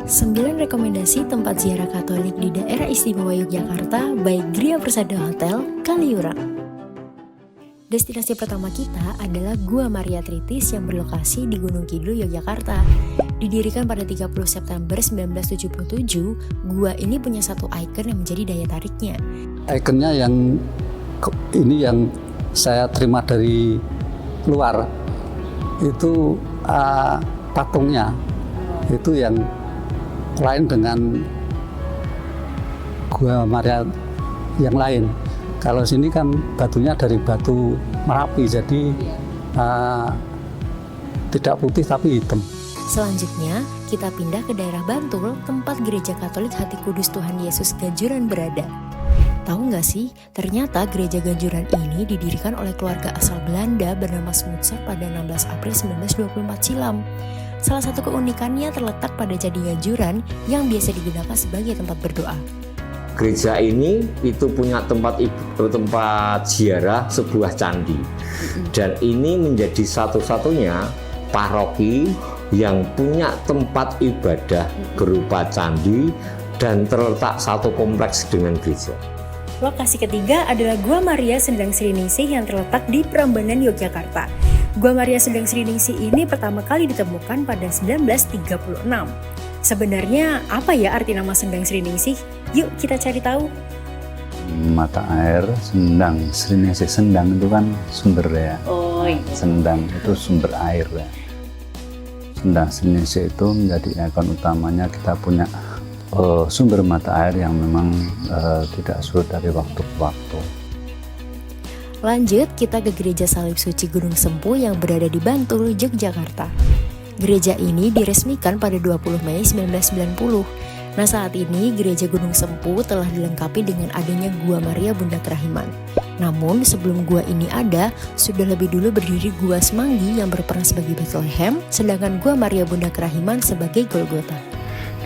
9 rekomendasi tempat ziarah Katolik di daerah istimewa Yogyakarta by Gria Persada Hotel, Kaliurang. Destinasi pertama kita adalah Gua Maria Tritis yang berlokasi di Gunung Kidul, Yogyakarta. Didirikan pada 30 September 1977, gua ini punya satu ikon yang menjadi daya tariknya. Ikonnya yang ini yang saya terima dari luar, itu patungnya, itu yang lain dengan Gua Maria yang lain. Kalau sini kan batunya dari batu Merapi, jadi tidak putih tapi hitam. Selanjutnya, kita pindah ke daerah Bantul, tempat Gereja Katolik Hati Kudus Tuhan Yesus Ganjuran berada. Tahu nggak sih, ternyata Gereja Ganjuran ini didirikan oleh keluarga asal Belanda bernama Smutser pada 16 April 1924 silam. Salah satu keunikannya terletak pada Candi Ganjuran yang biasa digunakan sebagai tempat berdoa. Gereja ini itu punya tempat ziarah sebuah candi, dan ini menjadi satu-satunya paroki yang punya tempat ibadah berupa candi dan terletak satu kompleks dengan gereja. Lokasi ketiga adalah Gua Maria Sendang Sriningsih yang terletak di Prambanan, Yogyakarta. Gua Maria Sendang Sriningsih ini pertama kali ditemukan pada 1936. Sebenarnya apa ya arti nama Sendang Sriningsih? Yuk kita cari tahu. Mata air Sendang Sriningsih, Sendang itu kan sumber ya. Oh iya. Sendang itu sumber air ya. Sendang Sriningsih itu menjadi ikon utamanya. Kita punya sumber mata air yang memang tidak surut dari waktu ke waktu. Lanjut kita ke Gereja Salib Suci Gunung Sempu yang berada di Bantul, Yogyakarta. Gereja ini diresmikan pada 20 Mei 1990. Nah saat ini Gereja Gunung Sempu telah dilengkapi dengan adanya Gua Maria Bunda Kerahiman. Namun sebelum gua ini ada, sudah lebih dulu berdiri Gua Semanggi yang berperan sebagai Bethlehem, sedangkan Gua Maria Bunda Kerahiman sebagai Golgota.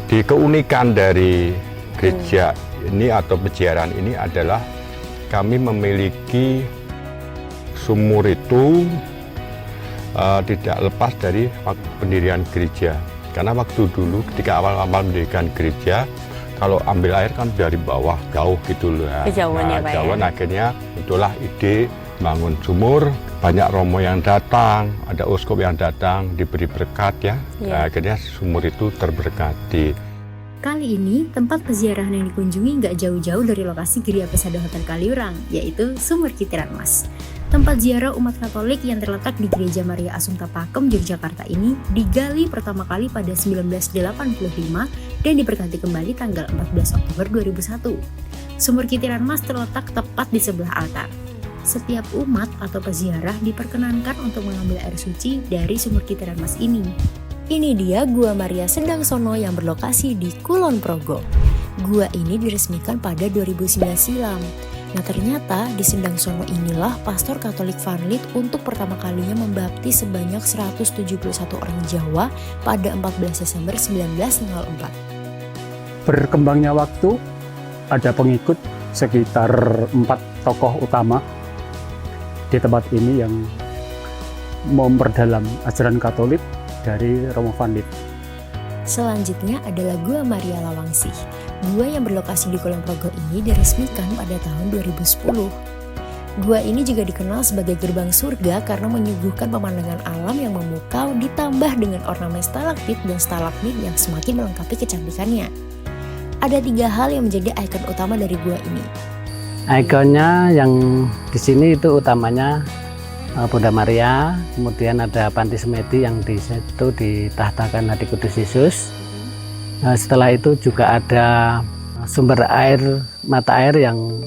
Di keunikan dari gereja ini atau peziarahan ini adalah kami memiliki sumur itu tidak lepas dari pendirian gereja. Karena waktu dulu ketika awal-awal mendirikan gereja, kalau ambil air kan dari bawah jauh gitu loh ya. Kejauhan ya Pak ya. Akhirnya itulah ide bangun sumur, banyak romo yang datang, ada uskup yang datang, diberi berkat ya. Nah, akhirnya sumur itu terberkati. Kali ini tempat peziarahan yang dikunjungi nggak jauh-jauh dari lokasi Gria Persada Hotel Kaliurang, yaitu Sumur Kitiran Mas. Tempat ziarah umat Katolik yang terletak di Gereja Maria Assumpta Pakem, Yogyakarta ini digali pertama kali pada 1985 dan diberkati kembali tanggal 14 Oktober 2001. Sumur Kitiran Mas terletak tepat di sebelah altar. Setiap umat atau peziarah diperkenankan untuk mengambil air suci dari Sumur Kitiran Mas ini. Ini dia Gua Maria Sendang Sono yang berlokasi di Kulon Progo. Gua ini diresmikan pada 2009 silam. Nah ternyata di Sendang Sono inilah pastor Katolik Van Lith untuk pertama kalinya membaptis sebanyak 171 orang Jawa pada 14 Desember 1904. Berkembangnya waktu, ada pengikut sekitar 4 tokoh utama di tempat ini yang memperdalam ajaran Katolik dari Romo Van Lith. Selanjutnya adalah Gua Maria Lawangsih. Gua yang berlokasi di Kulon Progo ini diresmikan pada tahun 2010. Gua ini juga dikenal sebagai gerbang surga karena menyuguhkan pemandangan alam yang memukau ditambah dengan ornamen stalaktit dan stalagmit yang semakin melengkapi kecantikannya. Ada 3 hal yang menjadi ikon utama dari gua ini. Ikonnya yang di sini itu utamanya Bunda Maria, kemudian ada Panti Semedi yang di situ ditahtakan Hati Kudus Yesus. Setelah itu juga ada sumber air, mata air yang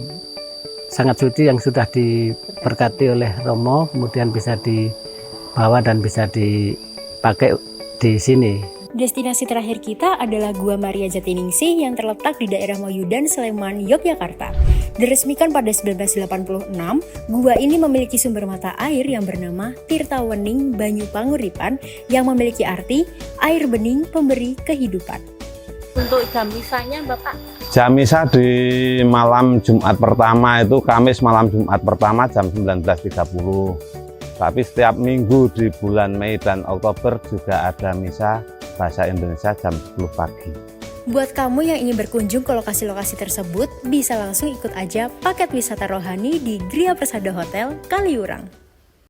sangat suci yang sudah diberkati oleh Romo, kemudian bisa dibawa dan bisa dipakai di sini. Destinasi terakhir kita adalah Gua Maria Jatiningsih yang terletak di daerah Moyudan, Sleman, Yogyakarta. Diresmikan pada 1986, gua ini memiliki sumber mata air yang bernama Tirta Wening Banyu Panguripan yang memiliki arti air bening pemberi kehidupan. Untuk jam misanya Bapak? Jam misa di malam Jumat pertama itu Kamis malam Jumat pertama jam 19.30. Tapi setiap minggu di bulan Mei dan Oktober juga ada misa bahasa Indonesia jam 10 pagi. Buat kamu yang ingin berkunjung ke lokasi-lokasi tersebut, bisa langsung ikut aja paket wisata rohani di Gria Persada Hotel Kaliurang.